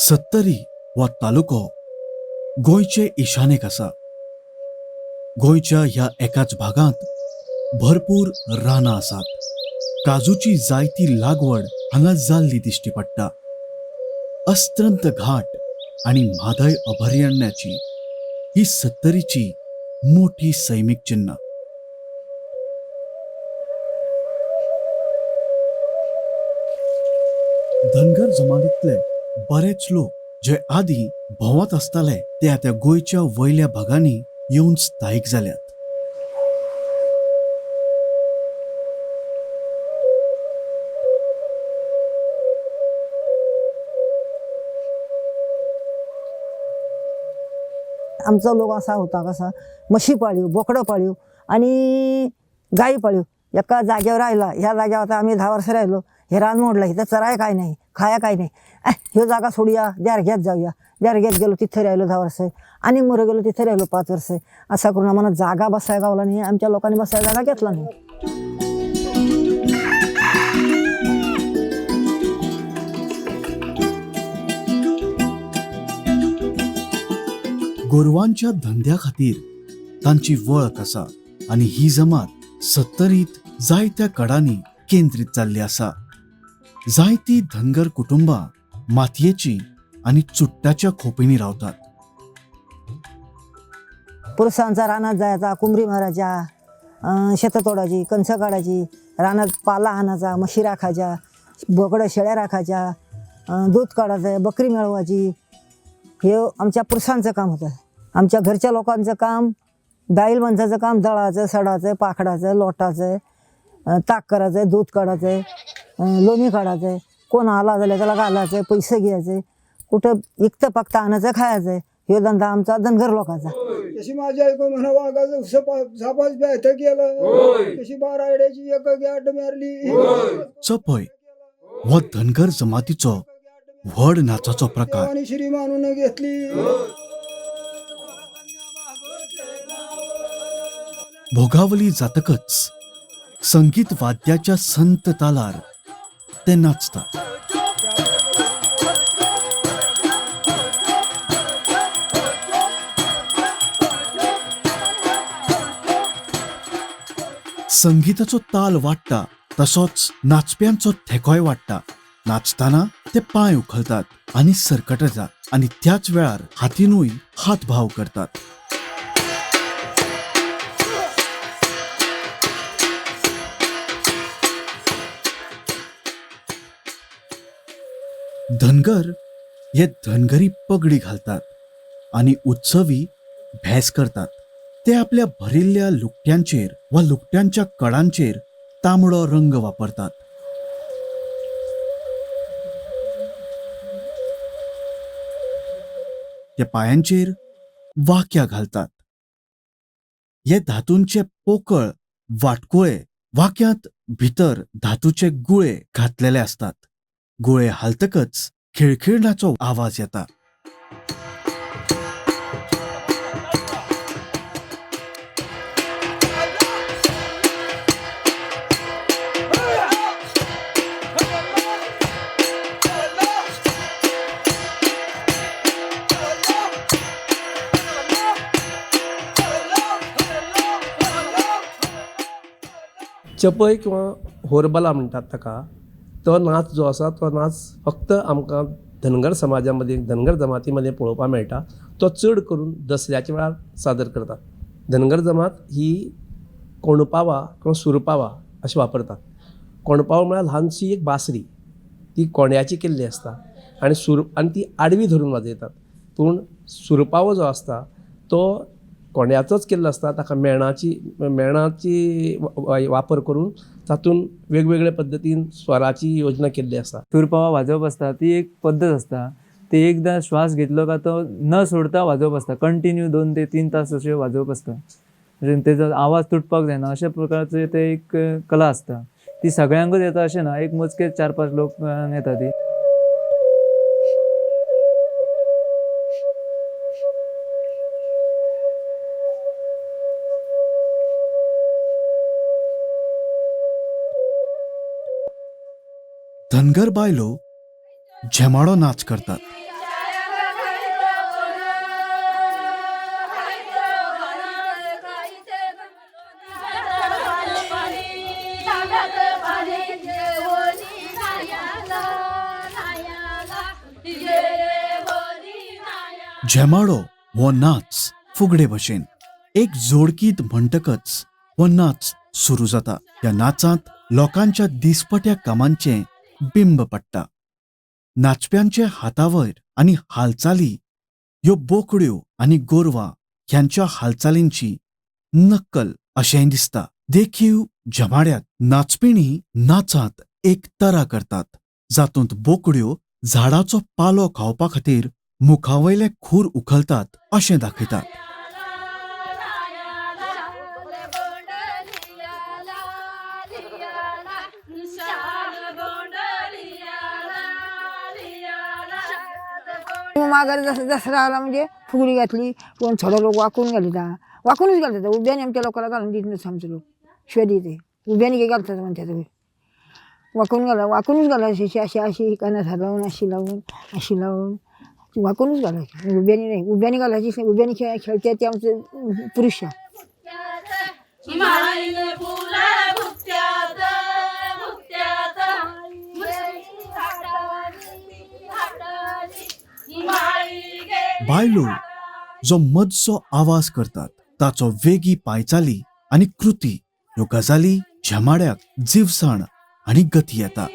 सत्तरी वा तालुको गोंयचे ईशानेक आसा. गोंयच्या ह्या एकाच भागांत भरपूर रानां आसात. काजूची जायती लागवड हांगा जाल्ली दिश्टी पडटा. अस्तंत घाट आणि म्हादय अभयारण्याची ही सत्तरीची मोठी सैमीक चिन्ह. धनगर जमातींतले बरेच लोक जे आदी भोंवत आसताले ते आता गोंयच्या वयल्या भागांनी येवन स्थायीक जाल्यात. आमचा लोक असा होता कसा, म्हशी पाळीव, बोकडं पाळीव आणि गाई पाळीव एका जागेवर राहिला. ह्या जागेवर आता आम्ही 10 वर्ष राहिलो. हे रान मोडलं, इथं चराय काय नाही, खाया काय नाही. ह्यो जागा सोडूया, द्यारघ्यात जाऊया. द्यारघ्यात गेलो, तिथे राहिलो 10 वर्ष. आणि मोरं गेलो, तिथे राहिलो 5 वर्ष. असा करून आम्हाला जागा बसायला गावला नाही. आमच्या लोकांनी बसायला जागा घेतला नाही. गोरवांच्या धंद्या खातीर तांची वळख आसा आणि ही जमात सत्तरीत जायत्या काळांनी केंद्रीत जाल्ली आसा. जायती धनगर कुटुंबां मातयेची आणि चुट्टाच्या खोपींनी रावतात. पुरुषांचा रानात जायचा, कुंबरी मारायच्या, शेतं तोडायची, कणसं काढायची, रानात पाला आणायचा, म्हशी राखायच्या, बोकडं शेळ्या राखायच्या, दूध काढायचं, बकरी मिळवायची. हे आमच्या पुरुषांचं काम होतं. आमच्या घरच्या लोकांचं काम बाईल माणसाचं काम दळाचं, सडाचं, पाखडाचं, लोटाचं, ताक करायचं, दूध काढायचं, लोणी काढायचं. कोण आला झालं त्याला घालायचं, पैसे घ्यायचे, कुठं इकतं पकता आणायचं, खायचं. हे धंदा आमचा धनगर लोकांचा. तशी माझी ऐकून म्हणा वाघाचं सापाच बॅथ केलं, तशी 12 आयड्याची एक गाठ मारली. चपय व धनगर जमातीचो व्हड नाचाचो प्रकार. आणि श्री मानून घेतली. भोगावली जातकच संगीत वाद्याच्या संत तालार ते नाचतात. संगीताचो ताल वाडटा तसोच नाचप्यांचो थेकोय वाडटा. नाचताना ते पांय उखलतात आणि सरकटतात आणि त्याच वेळार हातीनूय हातभाव करतात. धनगर हे धनगरी पगडी घालतात आणि उत्सवी भेस करतात. ते आपल्या भरिल्ल्या लुकट्यांचेर वा लुकट्यांच्या कडांचेर तांबडो रंग वापरतात. ते पायांचेर वाक्या घालतात. हे धातूंचे पोकळ वाटकुळे वाक्यांत भितर धातूचे गुळे घातलेले असतात. गुळे हालतकच खिळखिळण्याचो आवाज येता. चपय किंवा होरबला म्हणटात ताका, तो नाच जो आसा तो नाच फक्त आमकां धनगर समाजामध्ये, धनगर जमातीमध्ये पळोवपाक मेळटा. तो चड करून दसऱ्याच्या वेळार सादर करतात. धनगर जमात ही कोणपावा किंवा सुरपावा अशी वापरतात. कोणपावा म्हळ्यार ल्हानशी एक बासरी, ती कोण्याची केल्ली असता आणि ती आडवी धरून वाजयतात. पूण सुरपावो जो असता तो कोण्याचोच केल्लो असता. ताका मेणाची वापर करून तातूंत वेगवेगळ्या पद्दतीन स्वराची योजना केल्ली आसा. सुरपावा वाजवप आसता ती एक पद्दत आसता. ते एकदां श्वास घेतलो का तो न सोडता वाजवप आसता. कंटिन्यू 2 ते 3 तास अशें वाजवप आसता. म्हणजे तेजो आवाज तुटपाक जायना अशा प्रकारचे ते एक कला आसता. ती सगळ्यांकूच येता अशें ना, एक मोजके 4-5 लोक येता ती. धनगर बायलो झेमाडो नाच करतात. झेमाडो हो नाच फुगडे भशेन एक जोडकीत म्हणटकच हो नाच सुरू जाता. ह्या नाचांत लोकांच्या दिसपट्या कामांचे बिंब पडटा. नाचप्यांचे हातावयर आनी हालचाली ह्यो बोकड्यो आनी गोरवां ह्यांच्या हालचालींची नक्कल अशेंय दिसता. देखीव झमाड्यात नाचपिणी नाचांत एक तरा करतात, जातूंत बोकड्यो झाडाचो पालो खावपा खातीर मुखावयले खूर उखलतात अशें दाखयतात. माघारी दसरा आला म्हणजे फुगडी घातली, कोण थोडे लोक वाकून घालता, वाकूनच घालतात. उभ्याने आमच्या लोकांना घालून देत नसतं आमचे लोक, शिवाय देते उभ्याने काही घालतात म्हणतात. वाकूनच घालायची अशी अशी कानात लावून अशी लावून वाकूनच घालायची. उभ्याने नाही, उभ्याने घालायची. उभ्याने खेळतात ते आमचे पुरुष. बायलो जो मजसो आवाज करतात ताचो वेगी पायचाली आनी कृती ह्यो गजाली झेमाड्याक जीवसाण आनी गती येता.